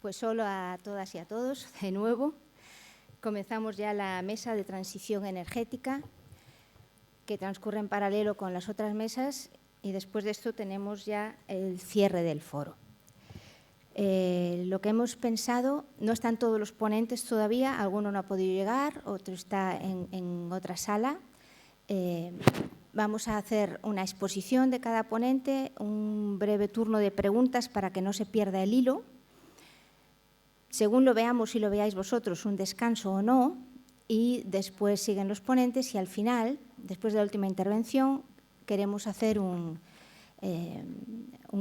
Pues hola a todas y a todos, de nuevo. Comenzamos ya la mesa de transición energética, que transcurre en paralelo con las otras mesas, y después de esto tenemos ya el cierre del foro. Lo que hemos pensado, no están todos los ponentes todavía, alguno no ha podido llegar, otro está en otra sala. Vamos a hacer una exposición de cada ponente, un breve turno de preguntas para que no se pierda el hilo. Según lo veamos y lo veáis vosotros, un descanso o no, y después siguen los ponentes y al final, después de la última intervención, queremos hacer un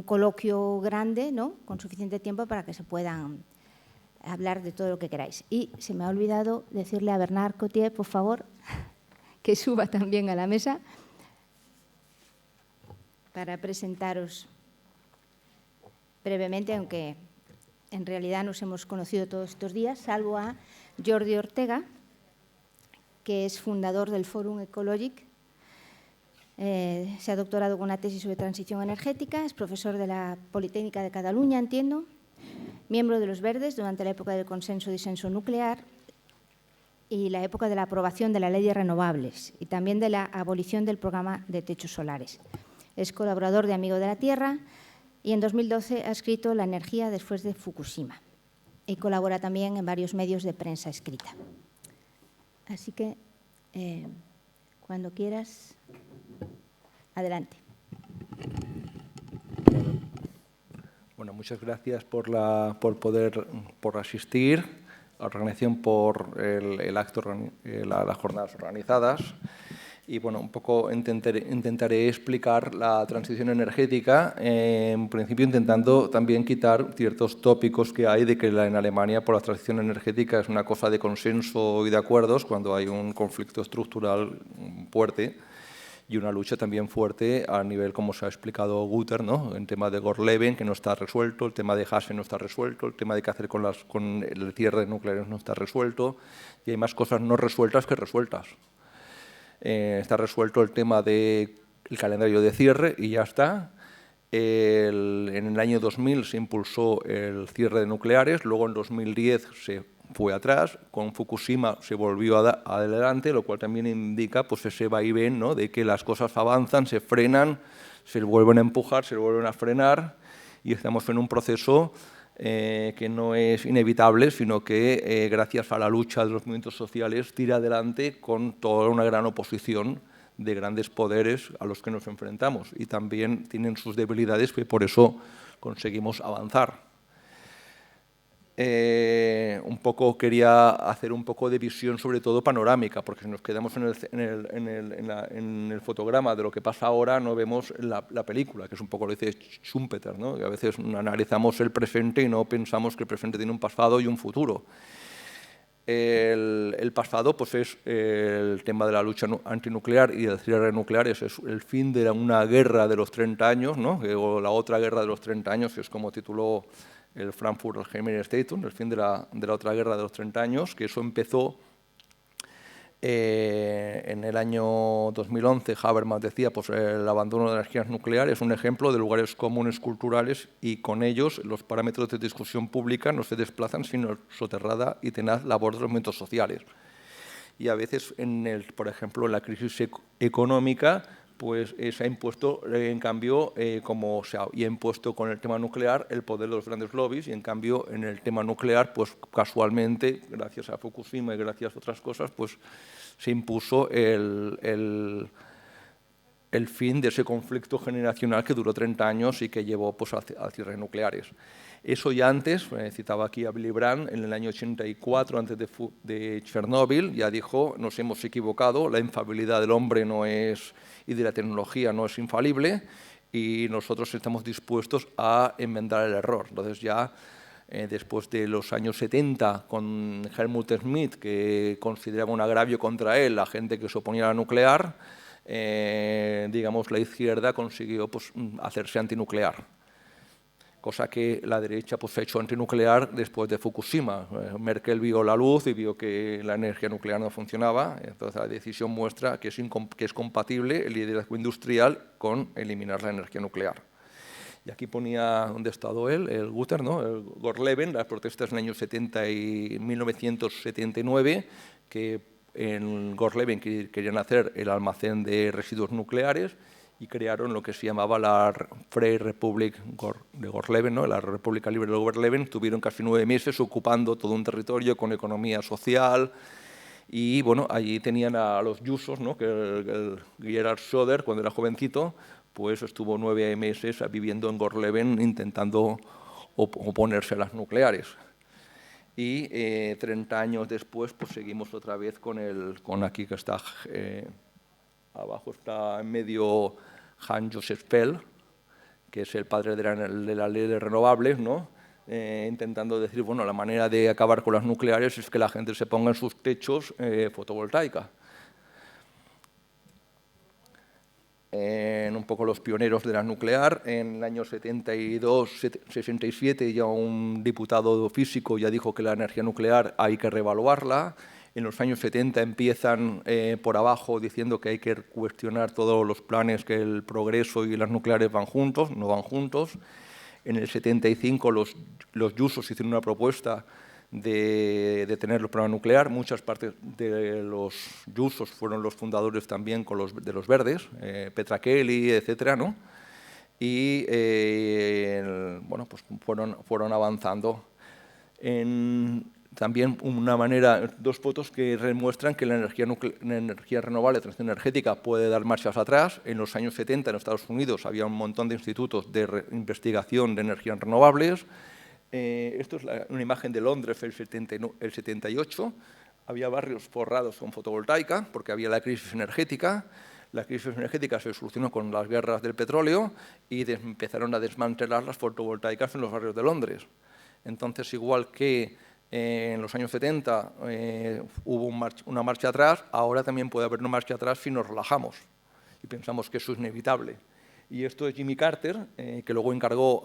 coloquio grande, ¿no?, con suficiente tiempo para que se puedan hablar de todo lo que queráis. Y se me ha olvidado decirle a Bernard Cotier, por favor, que suba también a la mesa para presentaros brevemente, aunque en realidad nos hemos conocido todos estos días, salvo a Jordi Ortega, que es fundador del Fòrum Ecològic. Se ha doctorado con una tesis sobre transición energética, es profesor de la Politécnica de Cataluña, entiendo, miembro de los Verdes durante la época del consenso-disenso nuclear y la época de la aprobación de la Ley de Renovables y también de la abolición del programa de techos solares. Es colaborador de Amigo de la Tierra y en 2012 ha escrito La energía después de Fukushima y colabora también en varios medios de prensa escrita. Así que, cuando quieras, adelante. Bueno, muchas gracias por asistir a la organización, por el acto, las jornadas organizadas. Y bueno, un poco intentaré explicar la transición energética, en principio intentando también quitar ciertos tópicos que hay de que en Alemania por la transición energética es una cosa de consenso y de acuerdos, cuando hay un conflicto estructural fuerte y una lucha también fuerte a nivel, como se ha explicado Guter, ¿no?, en tema de Gorleben, que no está resuelto, el tema de Hasse no está resuelto, el tema de qué hacer con el cierre nuclear no está resuelto, y hay más cosas no resueltas que resueltas. Está resuelto el tema del calendario de cierre y ya está. En el año 2000 se impulsó el cierre de nucleares, luego en 2010 se fue atrás, con Fukushima se volvió adelante, lo cual también indica pues, ese vaivén, ¿no?, de que las cosas avanzan, se frenan, se vuelven a empujar, se vuelven a frenar, y estamos en un proceso que no es inevitable, sino que gracias a la lucha de los movimientos sociales tira adelante con toda una gran oposición de grandes poderes a los que nos enfrentamos, y también tienen sus debilidades que por eso conseguimos avanzar. Un poco quería hacer un poco de visión, sobre todo panorámica, porque si nos quedamos en el fotograma de lo que pasa ahora, no vemos la película, que es un poco lo que dice Schumpeter, ¿no?, que a veces analizamos el presente y no pensamos que el presente tiene un pasado y un futuro. El pasado pues, es el tema de la lucha antinuclear y del cierre nuclear, es el fin de una guerra de los 30 años, ¿no?, o la otra guerra de los 30 años, que es como tituló el Frankfurt Allgemeine Zeitung, el fin de la otra guerra de los 30 años, que eso empezó en el año 2011. Habermas decía, pues el abandono de las energías nucleares es un ejemplo de lugares comunes culturales, y con ellos los parámetros de discusión pública no se desplazan sino soterrada y tenaz labor de los movimientos sociales. Y a veces, por ejemplo, en la crisis económica, pues se ha impuesto, en cambio, y ha impuesto con el tema nuclear el poder de los grandes lobbies, y en cambio en el tema nuclear, pues casualmente, gracias a Fukushima y gracias a otras cosas, pues se impuso el fin de ese conflicto generacional que duró 30 años y que llevó pues, a cierres nucleares. Eso ya antes, citaba aquí a Willy Brandt, en el año 84, antes de Chernóbil, ya dijo: nos hemos equivocado, la infalibilidad del hombre y de la tecnología no es infalible, y nosotros estamos dispuestos a enmendar el error. Entonces ya, después de los años 70, con Helmut Schmidt, que consideraba un agravio contra él la gente que se oponía a la nuclear, digamos, la izquierda consiguió pues, hacerse antinuclear, cosa que la derecha pues, ha hecho antinuclear después de Fukushima. Merkel vio la luz y vio que la energía nuclear no funcionaba, entonces la decisión muestra que es compatible el liderazgo industrial con eliminar la energía nuclear. Y aquí ponía dónde ha estado él, el Guter, ¿no? El Gorleben, las protestas en el año 1979, que en Gorleben querían hacer el almacén de residuos nucleares y crearon lo que se llamaba la Freie Republik de Gorleben, ¿no? La República Libre de Gorleben. Tuvieron casi 9 meses ocupando todo un territorio con economía social. Y bueno, allí tenían a los Jusos, ¿no? Que el Gerhard Schröder, cuando era jovencito, pues estuvo 9 meses viviendo en Gorleben intentando oponerse a las nucleares. Y 30 años después, pues seguimos otra vez con aquí que está, abajo está en medio Hans Josef Fell, que es el padre de la ley de renovables, ¿no? Intentando decir, bueno, la manera de acabar con las nucleares es que la gente se ponga en sus techos fotovoltaica. Un poco los pioneros de la nuclear. En el año 72-67 ya un diputado físico ya dijo que la energía nuclear hay que reevaluarla. En los años 70 empiezan por abajo diciendo que hay que cuestionar todos los planes, que el progreso y las nucleares van juntos, no van juntos. En el 75 los Jusos hicieron una propuesta de tener el programa nuclear. Muchas partes de los Jusos fueron los fundadores también de los Verdes, Petra Kelly, etcétera, ¿no? Y bueno, pues fueron avanzando. También dos fotos que demuestran que la energía renovable, la transición energética, puede dar marchas atrás. En los años 70 en Estados Unidos había un montón de institutos de investigación de energías renovables. Esto es una imagen de Londres el 78. Había barrios forrados con fotovoltaica porque había la crisis energética. La crisis energética se solucionó con las guerras del petróleo y empezaron a desmantelar las fotovoltaicas en los barrios de Londres. Entonces, igual que en los años 70 hubo una marcha atrás, ahora también puede haber una marcha atrás si nos relajamos y pensamos que eso es inevitable. Y esto es Jimmy Carter, que luego encargó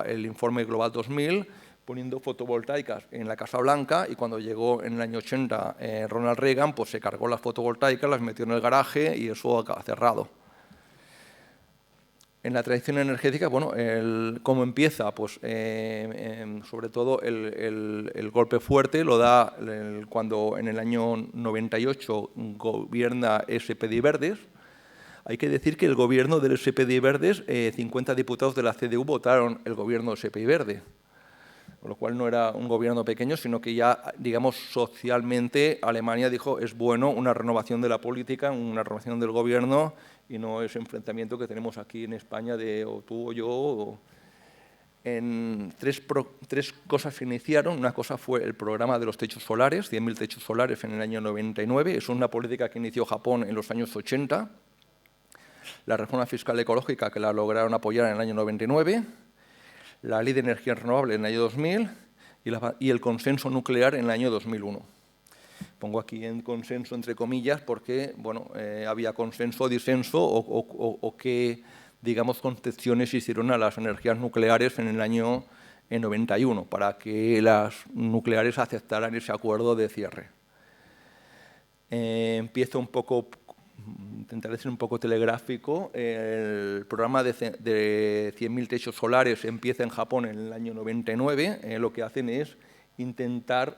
el informe Global 2000, poniendo fotovoltaicas en la Casa Blanca, y cuando llegó en el año 80 Ronald Reagan, pues se cargó las fotovoltaicas, las metió en el garaje y eso ha cerrado. En la transición energética, bueno, ¿cómo empieza? Pues sobre todo el golpe fuerte lo da cuando en el año 98 gobierna SPD Verdes. Hay que decir que el gobierno del SPD Verdes, 50 diputados de la CDU votaron el gobierno del SPD Verde, con lo cual no era un gobierno pequeño, sino que ya, digamos, socialmente Alemania dijo es bueno una renovación de la política, una renovación del gobierno y no ese enfrentamiento que tenemos aquí en España de o tú o yo. Tres cosas se iniciaron. Una cosa fue el programa de los techos solares, 100.000 techos solares en el año 99. Es una política que inició Japón en los años 80. La reforma fiscal ecológica, que la lograron apoyar en el año 99, la ley de energía renovable en el año 2000 y el consenso nuclear en el año 2001. Pongo aquí en consenso entre comillas porque bueno, había consenso, disenso o qué, digamos, concesiones hicieron a las energías nucleares en el año 91 para que las nucleares aceptaran ese acuerdo de cierre. Empiezo un poco... Intentaré ser un poco telegráfico. El programa de 100.000 techos solares empieza en Japón en el año 99. Lo que hacen es intentar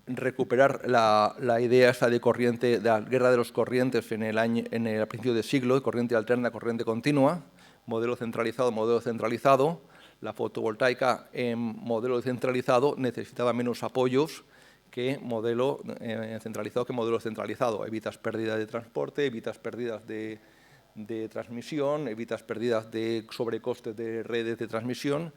recuperar la idea esa de corriente, de la guerra de los corrientes a principio de siglo, de corriente alterna, corriente continua, modelo centralizado. La fotovoltaica en modelo descentralizado necesitaba menos apoyos que modelo centralizado que modelo centralizado. Evitas pérdidas de transporte, evitas pérdidas de transmisión, evitas pérdidas de sobrecostes de redes de transmisión,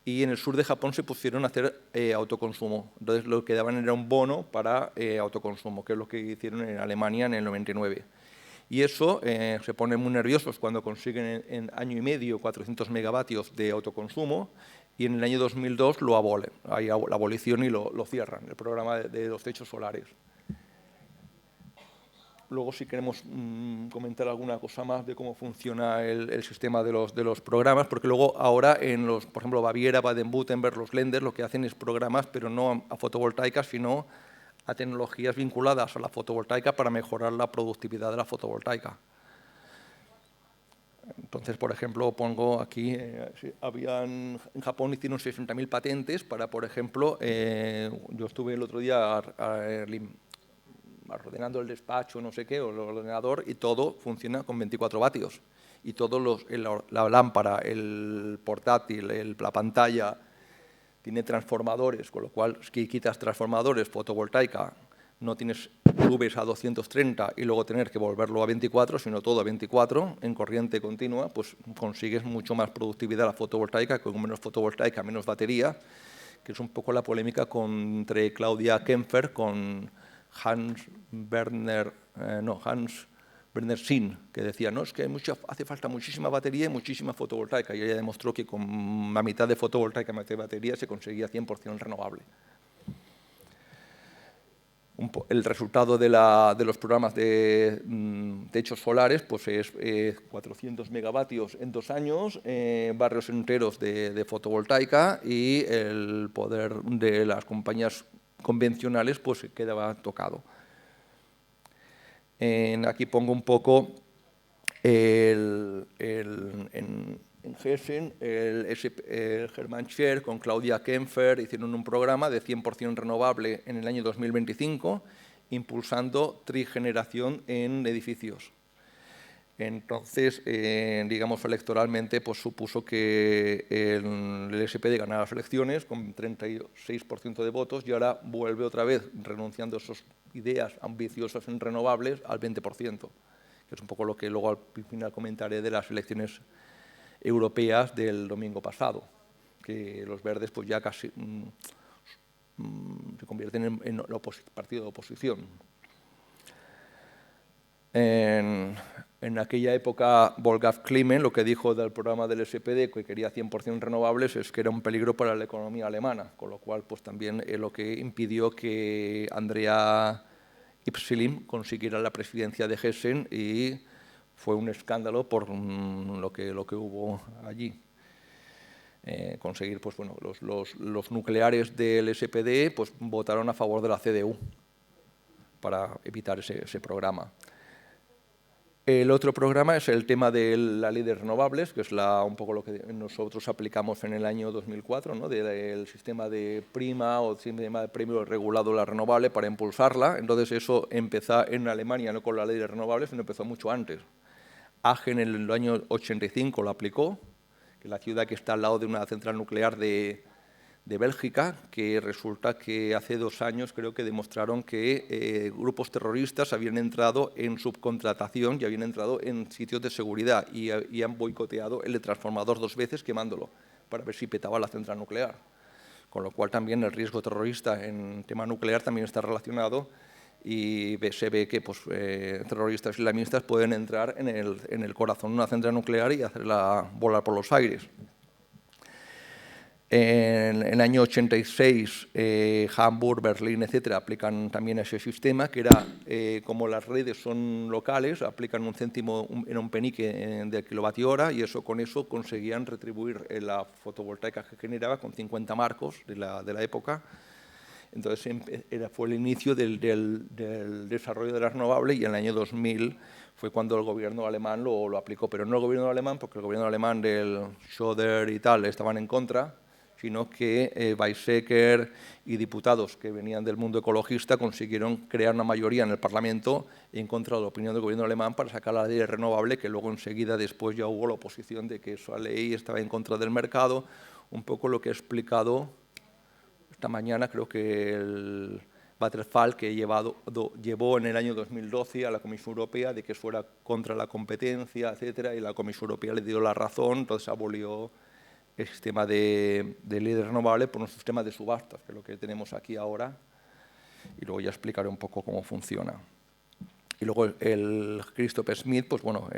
y en el sur de Japón se pusieron a hacer autoconsumo. Entonces lo que daban era un bono para autoconsumo, que es lo que hicieron en Alemania en el 99. Y eso se ponen muy nerviosos cuando consiguen en año y medio 400 megavatios de autoconsumo, y en el año 2002 lo abolen. Hay la abolición y lo cierran, el programa de los techos solares. Luego, si queremos comentar alguna cosa más de cómo funciona el sistema de los programas, porque luego ahora por ejemplo, Baviera, Baden-Württemberg, los Länder, lo que hacen es programas, pero no a fotovoltaicas, sino a tecnologías vinculadas a la fotovoltaica para mejorar la productividad de la fotovoltaica. Entonces, por ejemplo, pongo aquí, en Japón hicieron 60.000 patentes para, por ejemplo, yo estuve el otro día ordenando el despacho, no sé qué, o el ordenador, y todo funciona con 24 vatios. Y todos la lámpara, el portátil, la pantalla, tiene transformadores, con lo cual, si quitas transformadores, fotovoltaica, no subes a 230 y luego tener que volverlo a 24, sino todo a 24 en corriente continua, pues consigues mucho más productividad la fotovoltaica, con menos fotovoltaica, menos batería, que es un poco la polémica entre Claudia Kempfer con Hans Werner Sinn, que decía, no, es que hace falta muchísima batería y muchísima fotovoltaica, y ella demostró que con la mitad de fotovoltaica y de batería se conseguía 100% renovable. El resultado de los programas de techos solares pues es 400 megavatios en 2 años, barrios enteros de fotovoltaica, y el poder de las compañías convencionales pues quedaba tocado. Aquí pongo un poco en Hessen, el German Scher con Claudia Kempfer hicieron un programa de 100% renovable en el año 2025, impulsando trigeneración en edificios. Entonces, digamos, electoralmente, pues supuso que el SPD ganara las elecciones con 36% de votos, y ahora vuelve otra vez, renunciando a esas ideas ambiciosas en renovables, al 20%, que es un poco lo que luego al final comentaré de las elecciones europeas del domingo pasado, que los verdes pues ya casi se convierten en partido de oposición. En aquella época, Wolfgang Klimen lo que dijo del programa del SPD, que quería 100% renovables, es que era un peligro para la economía alemana, con lo cual pues también lo que impidió que Andrea Ypsilim consiguiera la presidencia de Hessen, y fue un escándalo por lo que hubo allí. Conseguir, pues bueno, los nucleares del SPD pues votaron a favor de la CDU para evitar ese programa. El otro programa es el tema de la ley de renovables, que es un poco lo que nosotros aplicamos en el año 2004, ¿no? Del sistema de prima o sistema de premio regulado de la renovable para impulsarla. Entonces eso empezó en Alemania, no con la ley de renovables, sino empezó mucho antes. Aachen en el año 85 lo aplicó, que es la ciudad que está al lado de una central nuclear de Bélgica, que resulta que hace 2 años creo que demostraron que grupos terroristas habían entrado en subcontratación y habían entrado en sitios de seguridad y han boicoteado el transformador 2 veces quemándolo para ver si petaba la central nuclear. Con lo cual también el riesgo terrorista en tema nuclear también está relacionado, y se ve que pues, terroristas islamistas pueden entrar en el corazón de una central nuclear y hacerla volar por los aires. En el año 86, Hamburg, Berlín, etcétera, aplican también ese sistema, que era, como las redes son locales, aplican un céntimo, era un penique de kilovatio hora, y con eso conseguían retribuir la fotovoltaica que generaba con 50 marcos de la época. Entonces fue el inicio del desarrollo de la renovable, y en el año 2000 fue cuando el gobierno alemán lo aplicó, pero no el gobierno alemán, porque el gobierno alemán del Schröder y tal estaban en contra, sino que Weizsäcker y diputados que venían del mundo ecologista consiguieron crear una mayoría en el Parlamento en contra de la opinión del gobierno alemán para sacar la ley renovable, que luego enseguida después ya hubo la oposición de que esa ley estaba en contra del mercado. Un poco lo que he explicado esta mañana, creo que el Vattenfall, que llevó en el año 2012 a la Comisión Europea de que fuera contra la competencia, etcétera, y la Comisión Europea le dio la razón, entonces abolió el sistema de ley de renovable por un sistema de subastas, que es lo que tenemos aquí ahora, y luego ya explicaré un poco cómo funciona. Y luego el Christopher Smith, pues bueno,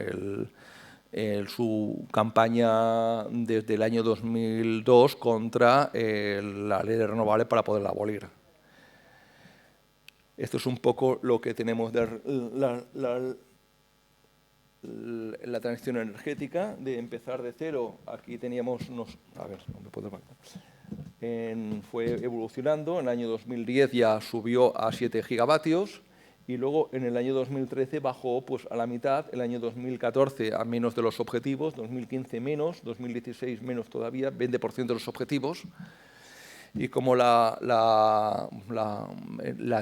su campaña desde el año 2002 contra la ley de renovable para poderla abolir. Esto es un poco lo que tenemos de la transición energética, de empezar de cero. Aquí teníamos fue evolucionando. En el año 2010 ya subió a 7 gigavatios y luego en el año 2013 bajó pues, a la mitad, el año 2014 a menos de los objetivos, 2015 menos, 2016 menos todavía, 20% de los objetivos. Y como la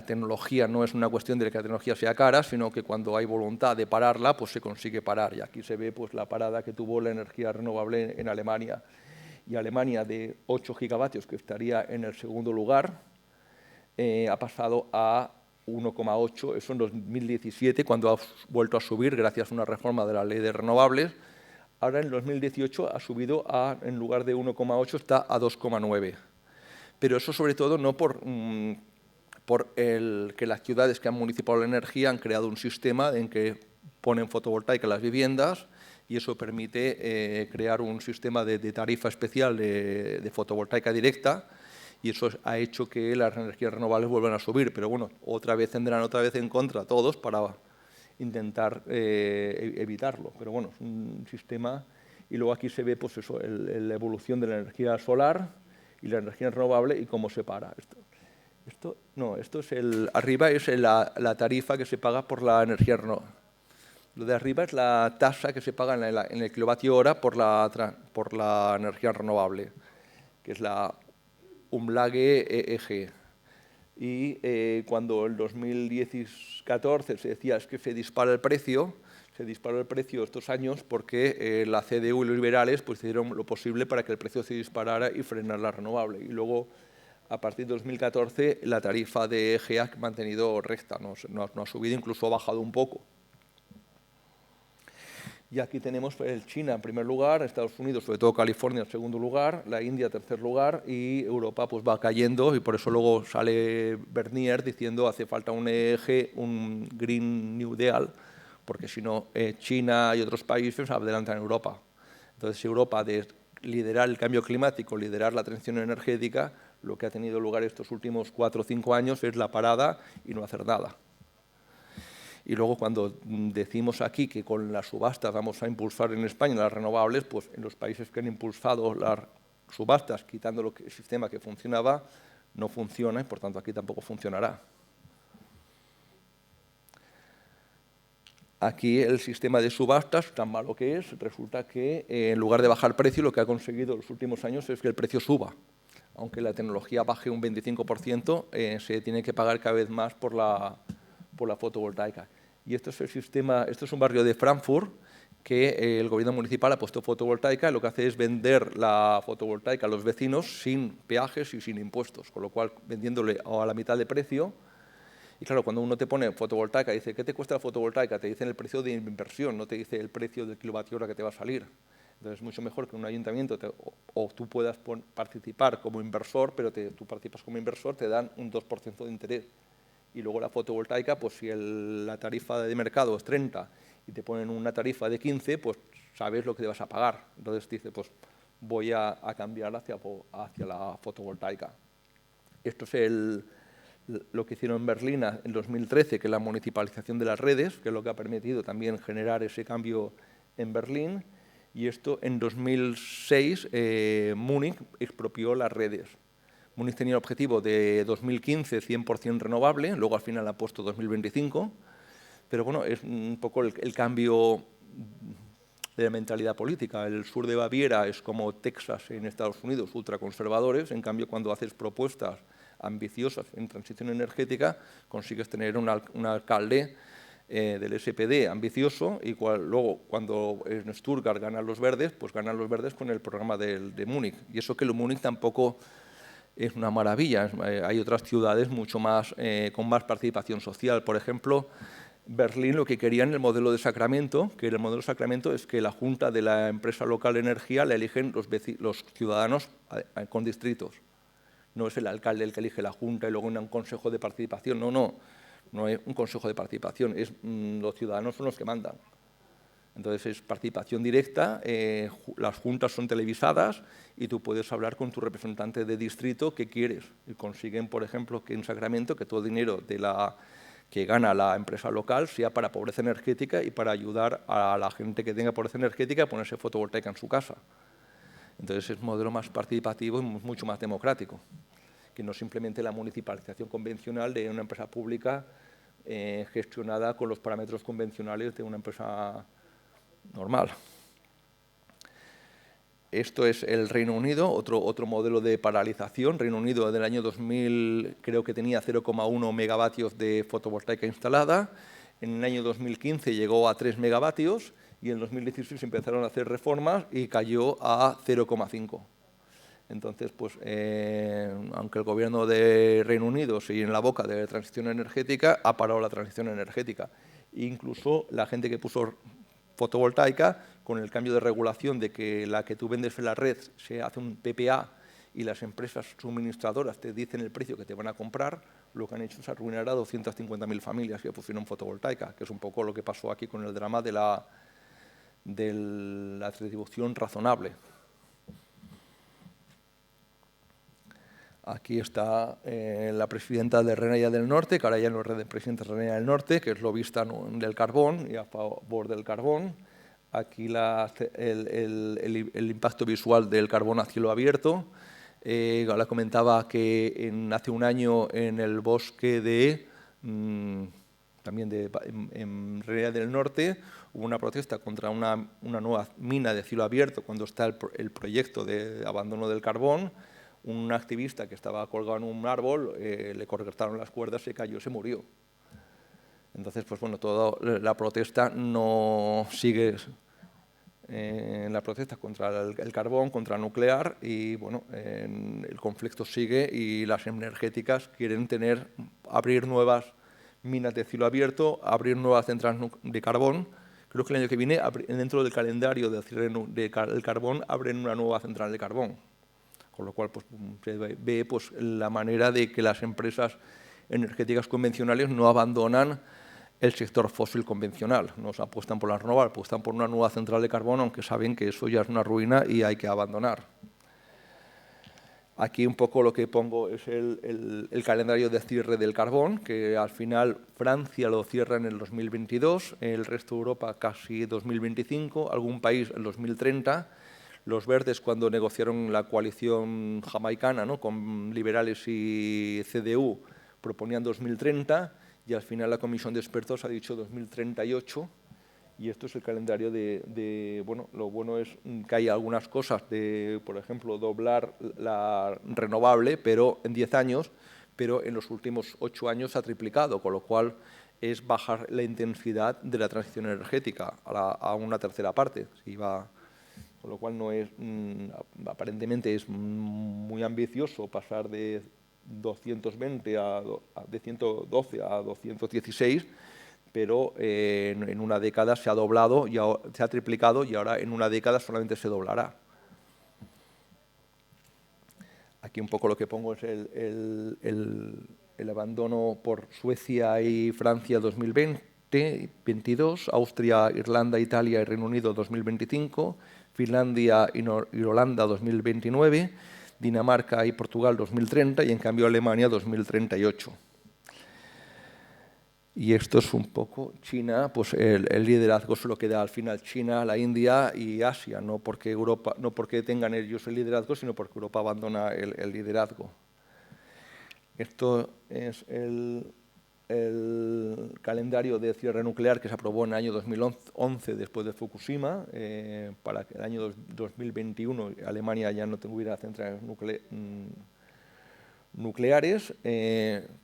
tecnología no es una cuestión de que la tecnología sea cara, sino que cuando hay voluntad de pararla, pues se consigue parar. Y aquí se ve pues, la parada que tuvo la energía renovable en Alemania. Y Alemania, de 8 gigavatios, que estaría en el segundo lugar, ha pasado a 1,8, eso en 2017, cuando ha vuelto a subir gracias a una reforma de la ley de renovables. Ahora en 2018 ha subido en lugar de 1,8 está a 2,9. Pero eso sobre todo no por que las ciudades que han municipado la energía han creado un sistema en que ponen fotovoltaica en las viviendas y eso permite crear un sistema de tarifa especial de fotovoltaica directa y eso ha hecho que las energías renovables vuelvan a subir. Pero bueno, otra vez tendrán otra vez en contra todos para intentar evitarlo. Pero bueno, es un sistema. Y luego aquí se ve pues eso, la evolución de la energía solar y la energía renovable y cómo se para. Esto es arriba es la tarifa que se paga por la energía renovable. Lo de arriba es la tasa que se paga en el kilovatio hora por la energía renovable, que es la Umlage EEG. Y cuando en 2014 se decía es que se disparó el precio estos años porque la CDU y los liberales pues, hicieron lo posible para que el precio se disparara y frenar la renovable. Y luego, a partir de 2014, la tarifa de EEG ha mantenido recta, no ha subido, incluso ha bajado un poco. Y aquí tenemos China en primer lugar, Estados Unidos, sobre todo California en segundo lugar, la India en tercer lugar y Europa pues, va cayendo y por eso luego sale Bernier diciendo hace falta un EEG, un Green New Deal, porque si no China y otros países adelantan a Europa. Entonces Europa de liderar el cambio climático, liderar la transición energética, lo que ha tenido lugar estos últimos 4 o 5 años es la parada y no hacer nada. Y luego cuando decimos aquí que con las subastas vamos a impulsar en España las renovables, pues en los países que han impulsado las subastas, quitando el sistema que funcionaba, no funciona y por tanto aquí tampoco funcionará. Aquí el sistema de subastas, tan malo que es, resulta que en lugar de bajar el precio, lo que ha conseguido en los últimos años es que el precio suba. Aunque la tecnología baje un 25%, se tiene que pagar cada vez más por la fotovoltaica. Y esto es el sistema, esto es un barrio de Frankfurt que el gobierno municipal ha puesto fotovoltaica y lo que hace es vender la fotovoltaica a los vecinos sin peajes y sin impuestos, con lo cual vendiéndole a la mitad de precio. Y claro, cuando uno te pone fotovoltaica y dice, ¿qué te cuesta la fotovoltaica? Te dicen el precio de inversión, no te dice el precio del kilovatio hora que te va a salir. Entonces es mucho mejor que un ayuntamiento o tú puedas participar como inversor, pero tú participas como inversor, te dan un 2% de interés. Y luego la fotovoltaica, pues si la tarifa de mercado es 30 y te ponen una tarifa de 15, pues sabes lo que te vas a pagar. Entonces dices, pues voy a cambiar hacia la fotovoltaica. Esto es lo que hicieron en Berlín en 2013, que es la municipalización de las redes, que es lo que ha permitido también generar ese cambio en Berlín. Y esto en 2006, Múnich expropió las redes. Múnich tenía el objetivo de 2015 100% renovable, luego al final ha puesto 2025, pero bueno, es un poco el cambio de la mentalidad política. El sur de Baviera es como Texas en Estados Unidos, ultraconservadores, en cambio cuando haces propuestas ambiciosas en transición energética consigues tener un alcalde del SPD ambicioso y luego cuando en Stuttgart ganan los verdes, pues ganan los verdes con el programa de Múnich. Y eso que Múnich tampoco es una maravilla. Hay otras ciudades mucho más con más participación social. Por ejemplo, Berlín lo que quería en el modelo de Sacramento, que el modelo de Sacramento es que la junta de la empresa local de energía la eligen los ciudadanos con distritos. No es el alcalde el que elige la junta y luego un consejo de participación. No es un consejo de participación, los ciudadanos son los que mandan. Entonces es participación directa, las juntas son televisadas y tú puedes hablar con tu representante de distrito qué quieres. Y consiguen, por ejemplo, que en Sacramento que todo el dinero que gana la empresa local sea para pobreza energética y para ayudar a la gente que tenga pobreza energética a ponerse fotovoltaica en su casa. Entonces es un modelo más participativo y mucho más democrático, que no simplemente la municipalización convencional de una empresa pública gestionada con los parámetros convencionales de una empresa normal. Esto es el Reino Unido, otro modelo de paralización. Reino Unido del año 2000 creo que tenía 0,1 megavatios de fotovoltaica instalada. En el año 2015 llegó a 3 megavatios y en 2016 empezaron a hacer reformas y cayó a 0,5. Entonces, pues, aunque el gobierno de Reino Unido sigue en la boca de la transición energética, ha parado la transición energética. Incluso la gente que puso fotovoltaica, con el cambio de regulación de que la que tú vendes en la red se hace un PPA y las empresas suministradoras te dicen el precio que te van a comprar, lo que han hecho es arruinar a 250.000 familias que pusieron fotovoltaica, que es un poco lo que pasó aquí con el drama de la retribución razonable. Aquí está la presidenta de Renania del Norte, que ahora ya no es presidenta de Renania del Norte, que es lobista del carbón y a favor del carbón. Aquí el impacto visual del carbón a cielo abierto. La comentaba que hace un año en el bosque también en Renania del Norte, hubo una protesta contra una nueva mina de cielo abierto cuando está el proyecto de abandono del carbón. Un activista que estaba colgado en un árbol, le cortaron las cuerdas, se cayó, se murió. Entonces, pues bueno, toda la protesta no sigue la protesta contra el carbón, contra el nuclear, y bueno, el conflicto sigue y las energéticas quieren abrir nuevas minas de cielo abierto, abrir nuevas centrales de carbón. Creo que el año que viene, dentro del calendario del carbón, abren una nueva central de carbón. Con lo cual pues, se ve pues, la manera de que las empresas energéticas convencionales no abandonan el sector fósil convencional, no apuestan por las renovables, apuestan por una nueva central de carbón, aunque saben que eso ya es una ruina y hay que abandonar. Aquí un poco lo que pongo es el calendario de cierre del carbón, que al final Francia lo cierra en el 2022, el resto de Europa casi 2025, algún país en 2030, Los Verdes, cuando negociaron la coalición jamaicana, ¿no?, con liberales y CDU, proponían 2030 y al final la comisión de expertos ha dicho 2038. Y esto es el calendario bueno, lo bueno es que hay algunas cosas de, por ejemplo, doblar la renovable, pero en 10 años, pero en los últimos 8 años se ha triplicado, con lo cual es bajar la intensidad de la transición energética a una tercera parte. Con lo cual no es, aparentemente es muy ambicioso pasar de 220 de 112 a 216, pero en una década se ha doblado, se ha triplicado y ahora en una década solamente se doblará. Aquí un poco lo que pongo es el abandono por Suecia y Francia 2020-22, Austria, Irlanda, Italia y Reino Unido 2025, Finlandia y Holanda 2029, Dinamarca y Portugal 2030 y en cambio Alemania 2038. Y esto es un poco China, pues el liderazgo se lo queda al final China, la India y Asia, no porque tengan ellos el liderazgo, sino porque Europa abandona el liderazgo. Esto es el calendario de cierre nuclear que se aprobó en el año 2011 después de Fukushima, para que el año 2021 Alemania ya no tuviera centrales nucleares,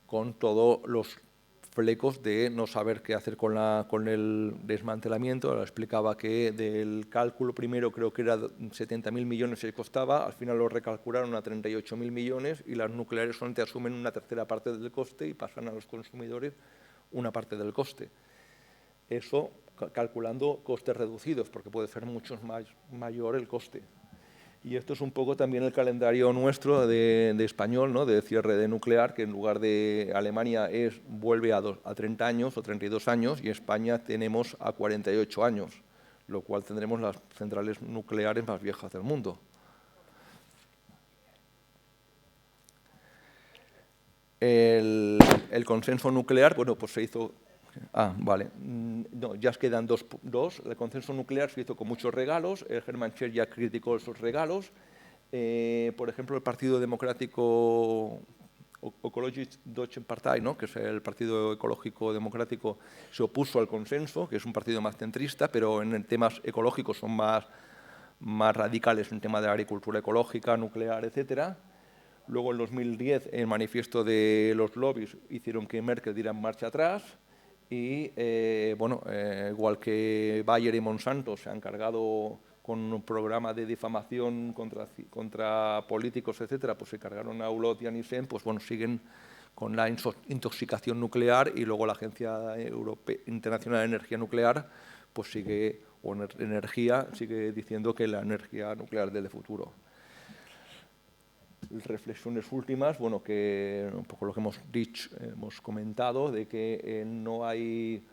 con todos los flecos de no saber qué hacer con el desmantelamiento. Ahora explicaba que del cálculo primero creo que era 70.000 millones que costaba, al final lo recalcularon a 38.000 millones y las nucleares solamente asumen una tercera parte del coste y pasan a los consumidores una parte del coste. Eso calculando costes reducidos, porque puede ser mucho mayor el coste. Y esto es un poco también el calendario nuestro de español, ¿no?, de cierre de nuclear, que en lugar de Alemania vuelve a 30 años o 32 años y España tenemos a 48 años, lo cual tendremos las centrales nucleares más viejas del mundo. El consenso nuclear, bueno, pues se hizo... vale. No, ya quedan dos. El consenso nuclear se hizo con muchos regalos. El Hermann Scher ya criticó esos regalos. Por ejemplo, el Partido Democrático Ökologische Deutsche Partei, ¿no?, que es el Partido Ecológico Democrático, se opuso al consenso, que es un partido más centrista, pero en temas ecológicos son más radicales en tema de agricultura ecológica, nuclear, etcétera. Luego, en 2010, el manifiesto de los lobbies hicieron que Merkel diera marcha atrás y, igual que Bayer y Monsanto se han cargado con un programa de difamación contra políticos, etcétera, pues se cargaron a Hulot y a Nissan, pues bueno, siguen con la intoxicación nuclear, y luego la Agencia Internacional de Energía Nuclear pues sigue diciendo que la energía nuclear es del futuro. Reflexiones últimas, bueno, que un poco lo que hemos comentado, de que no hay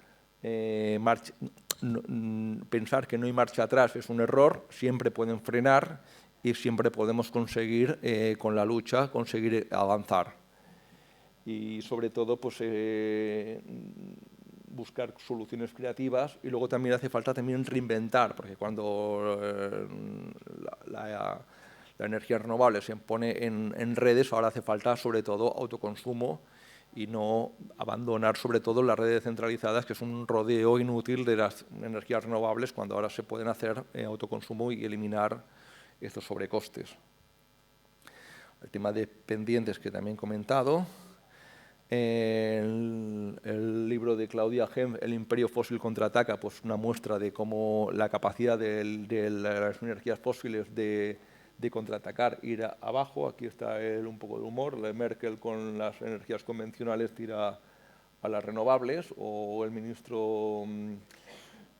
pensar que no hay marcha atrás es un error, siempre pueden frenar y siempre podemos conseguir, con la lucha, conseguir avanzar. Y sobre todo, pues buscar soluciones creativas, y luego también hace falta también reinventar, porque cuando la energía renovable se pone en redes, ahora hace falta sobre todo autoconsumo y no abandonar sobre todo las redes centralizadas, que es un rodeo inútil de las energías renovables, cuando ahora se pueden hacer autoconsumo y eliminar estos sobrecostes. El tema de pendientes, que también he comentado. El libro de Claudia Hemp, El imperio fósil contraataca, pues una muestra de cómo la capacidad de las energías fósiles de contraatacar, ir abajo. Aquí está un poco de humor, la Merkel con las energías convencionales tira a las renovables, o el ministro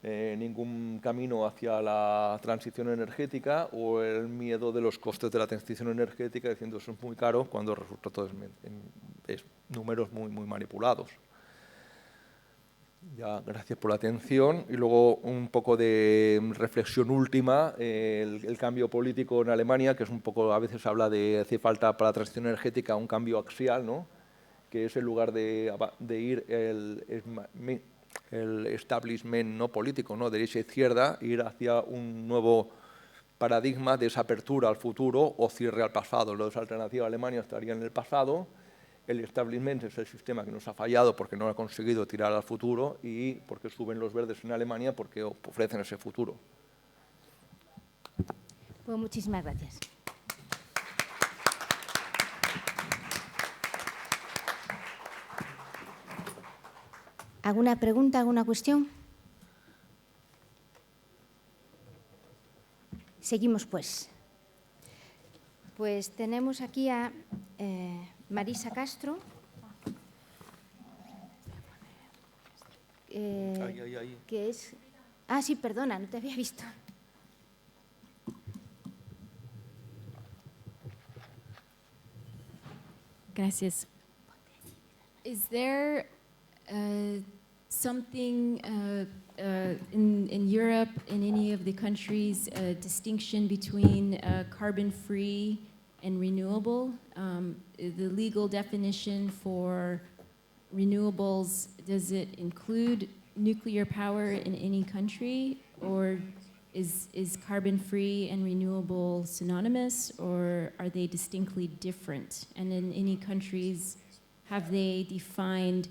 ningún camino hacia la transición energética, o el miedo de los costes de la transición energética, diciendo eso es muy caro, cuando resulta todo es números muy manipulados. Ya, gracias por la atención. Y luego un poco de reflexión última, el cambio político en Alemania, que es un poco, a veces habla de hace falta para la transición energética un cambio axial, ¿no?, que es en lugar de ir el establishment no político, ¿no?, derecha-izquierda, ir hacia un nuevo paradigma de esa apertura al futuro o cierre al pasado. Los alternativas Alemania estarían en el pasado. El establishment es el sistema que nos ha fallado porque no ha conseguido tirar al futuro, y porque suben los verdes en Alemania porque ofrecen ese futuro. Pues muchísimas gracias. ¿Alguna pregunta, alguna cuestión? Seguimos, pues. Pues tenemos aquí a Marisa Castro, que es... Ah, sí, perdona, no te había visto. Gracias. Is there something in Europe, in any of the countries, a distinction between carbon-free and renewable? The legal definition for renewables, does it include nuclear power in any country, or is carbon-free and renewable synonymous, or are they distinctly different? And in any countries, have they defined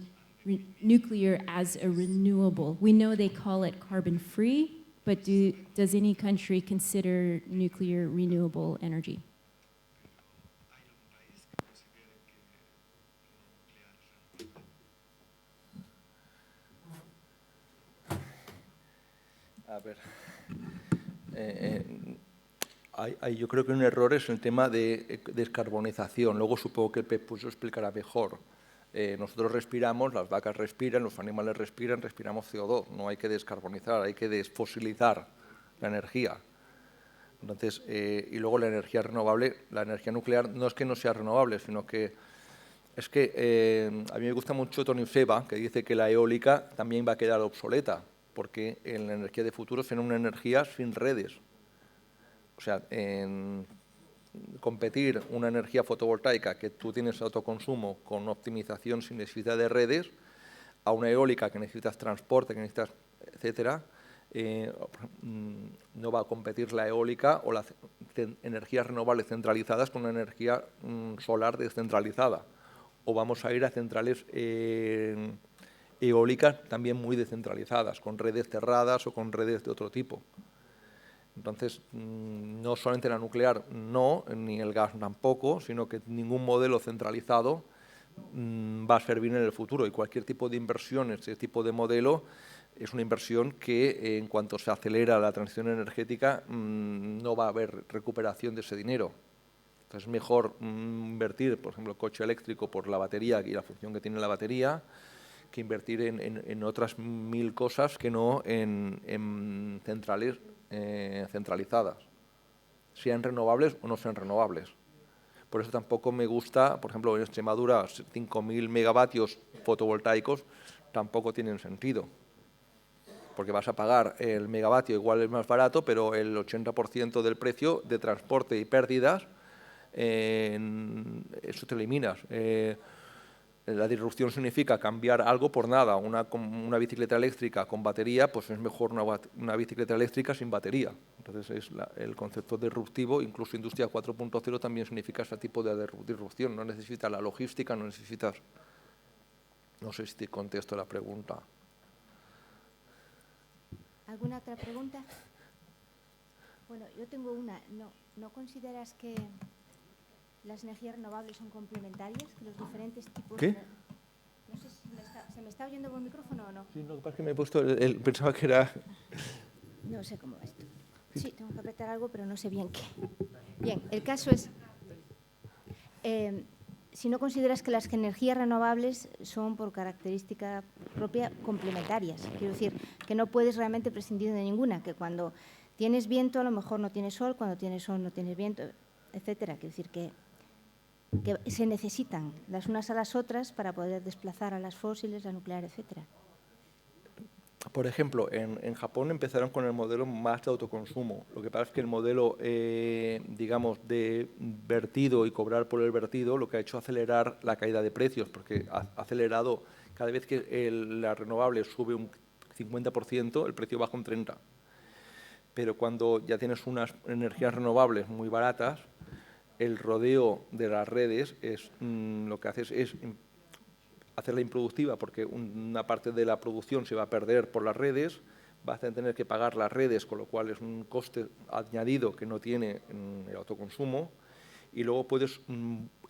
nuclear as a renewable? We know they call it carbon-free, but does any country consider nuclear renewable energy? A ver, yo creo que un error es el tema de descarbonización. Luego supongo que el Pep lo explicará mejor. Nosotros respiramos, las vacas respiran, los animales respiran, respiramos CO2. No hay que descarbonizar, hay que desfosilizar la energía. Entonces, y luego la energía renovable, la energía nuclear, no es que no sea renovable, sino que es que a mí me gusta mucho Tony Seba, que dice que la eólica también va a quedar obsoleta, porque en la energía de futuro será una energía sin redes. O sea, competir una energía fotovoltaica que tú tienes autoconsumo con optimización sin necesidad de redes, a una eólica que necesitas transporte, que necesitas, etcétera, no va a competir la eólica o las energías renovables centralizadas con una energía solar descentralizada. o vamos a ir a centrales eólicas también muy descentralizadas, con redes cerradas o con redes de otro tipo. Entonces, no solamente la nuclear, no, ni el gas tampoco, sino que ningún modelo centralizado va a servir en el futuro, y cualquier tipo de inversión en ese tipo de modelo es una inversión que, en cuanto se acelera la transición energética, no va a haber recuperación de ese dinero. Entonces es mejor invertir, por ejemplo, coche eléctrico por la batería y la función que tiene la batería, que invertir en otras 1000 cosas que no en centrales centralizadas, sean renovables o no sean renovables. Por eso tampoco me gusta, por ejemplo, en Extremadura, 5.000 megavatios fotovoltaicos tampoco tienen sentido, porque vas a pagar el megavatio, igual es más barato, pero el 80% del precio de transporte y pérdidas, eso te eliminas. La disrupción significa cambiar algo por nada. Una bicicleta eléctrica con batería, pues es mejor una bicicleta eléctrica sin batería. Entonces, el concepto disruptivo, incluso Industria 4.0, también significa ese tipo de disrupción. No necesitas la logística, no necesitas... No sé si te contesto la pregunta. ¿Alguna otra pregunta? Bueno, yo tengo una. ¿No consideras que las energías renovables son complementarias, que los diferentes tipos... ¿Qué? No sé si se me está oyendo por el micrófono o no. Sí, lo que pasa es que me he puesto, pensaba que era... No sé cómo va esto. Sí, tengo que apretar algo, pero no sé bien qué. Bien, el caso es, si no consideras que las energías renovables son por característica propia complementarias, quiero decir, que no puedes realmente prescindir de ninguna, que cuando tienes viento a lo mejor no tienes sol, cuando tienes sol no tienes viento, etcétera. Quiero decir que se necesitan las unas a las otras para poder desplazar a las fósiles, la nuclear, etcétera. Por ejemplo, en Japón empezaron con el modelo más de autoconsumo. Lo que pasa es que el modelo, digamos, de vertido y cobrar por el vertido, lo que ha hecho es acelerar la caída de precios, porque ha acelerado, cada vez que la renovable sube un 50%, el precio baja un 30%. Pero cuando ya tienes unas energías renovables muy baratas, el rodeo de las redes lo que haces es hacerla improductiva, porque una parte de la producción se va a perder por las redes, vas a tener que pagar las redes, con lo cual es un coste añadido que no tiene el autoconsumo, y luego puedes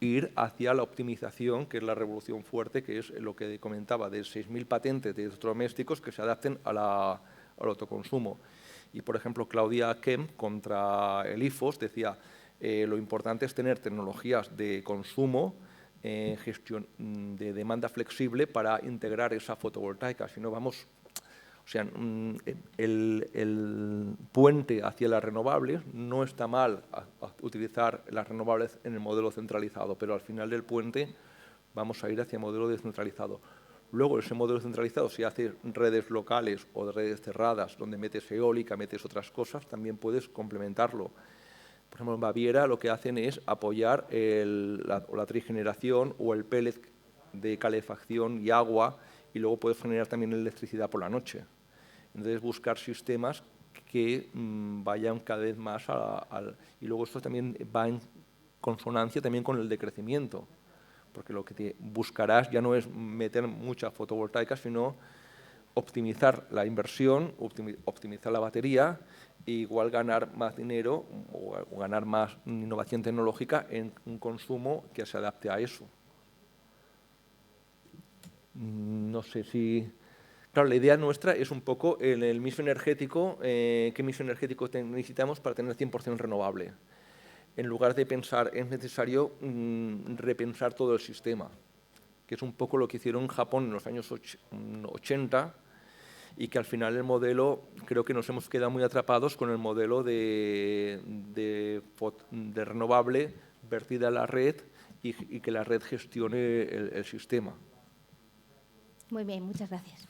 ir hacia la optimización, que es la revolución fuerte, que es lo que comentaba, de 6.000 patentes de electrodomésticos que se adapten al autoconsumo. Y, por ejemplo, Claudia Kemp, contra el IFOS, decía, lo importante es tener tecnologías de consumo, gestión de demanda flexible para integrar esa fotovoltaica. Si no vamos, o sea, el puente hacia las renovables, no está mal utilizar las renovables en el modelo centralizado, pero al final del puente vamos a ir hacia el modelo descentralizado. Luego, ese modelo centralizado, si haces redes locales o de redes cerradas, donde metes eólica, metes otras cosas, también puedes complementarlo. Por ejemplo, en Baviera lo que hacen es apoyar la trigeneración o el pellet de calefacción y agua, y luego puedes generar también electricidad por la noche. Entonces, buscar sistemas que vayan cada vez más y luego esto también va en consonancia también con el decrecimiento, porque lo que buscarás ya no es meter mucha fotovoltaica, sino optimizar la inversión, optimizar la batería, e igual ganar más dinero o ganar más innovación tecnológica en un consumo que se adapte a eso. No sé si... Claro, la idea nuestra es un poco en el mix energético, qué mix energético necesitamos para tener 100% renovable. En lugar de pensar, es necesario repensar todo el sistema, que es un poco lo que hicieron en Japón en los años 80, y que al final el modelo, creo que nos hemos quedado muy atrapados con el modelo de renovable vertida a la red y que la red gestione el sistema. Muy bien, muchas gracias.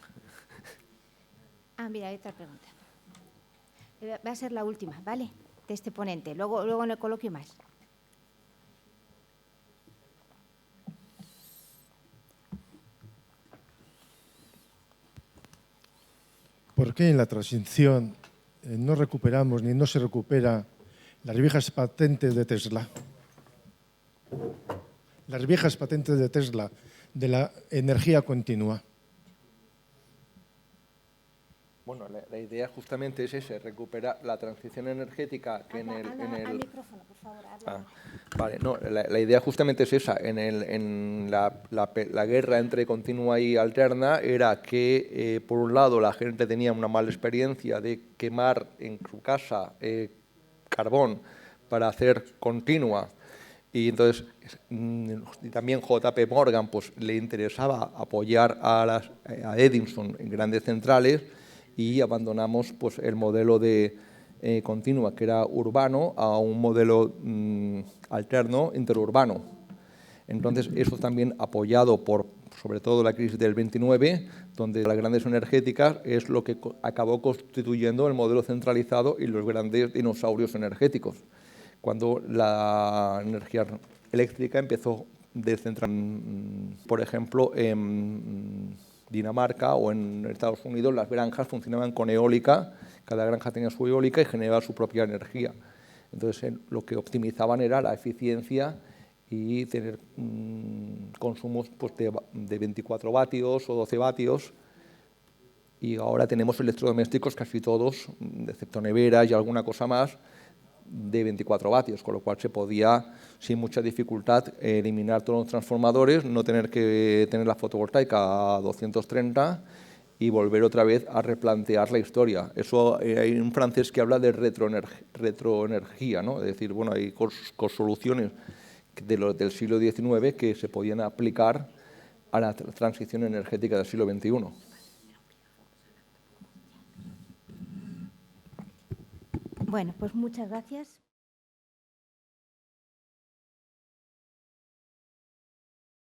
Mira, hay otra pregunta. Va a ser la última, ¿vale?, de este ponente. Luego en el coloquio más. ¿Por qué en la transición no recuperamos ni no se recupera las viejas patentes de Tesla? las viejas patentes de Tesla de la energía continua. Bueno, la idea justamente es ese, recuperar la transición energética que Al micrófono, por favor, habla. Vale, no, la idea justamente es esa. En la guerra entre continua y alterna era que, por un lado, la gente tenía una mala experiencia de quemar en su casa carbón para hacer continua, y entonces también JP Morgan pues, le interesaba apoyar a Edison en grandes centrales, y abandonamos pues, el modelo de continua, que era urbano, a un modelo alterno, interurbano. Entonces, eso también apoyado por, sobre todo, la crisis del 29, donde las grandes energéticas es lo que acabó constituyendo el modelo centralizado y los grandes dinosaurios energéticos. Cuando la energía eléctrica empezó descentralizada, por ejemplo, en Dinamarca o en Estados Unidos, las granjas funcionaban con eólica, cada granja tenía su eólica y generaba su propia energía. Entonces, lo que optimizaban era la eficiencia y tener consumos pues, de 24 vatios o 12 vatios. Y ahora tenemos electrodomésticos casi todos, excepto neveras y alguna cosa más, de 24 vatios, con lo cual se podía, sin mucha dificultad, eliminar todos los transformadores, no tener que tener la fotovoltaica a 230 y volver otra vez a replantear la historia. Eso hay un francés que habla de retroenergía, ¿no? Es decir, bueno, hay soluciones del siglo XIX que se podían aplicar a la transición energética del siglo XXI. Bueno, pues muchas gracias.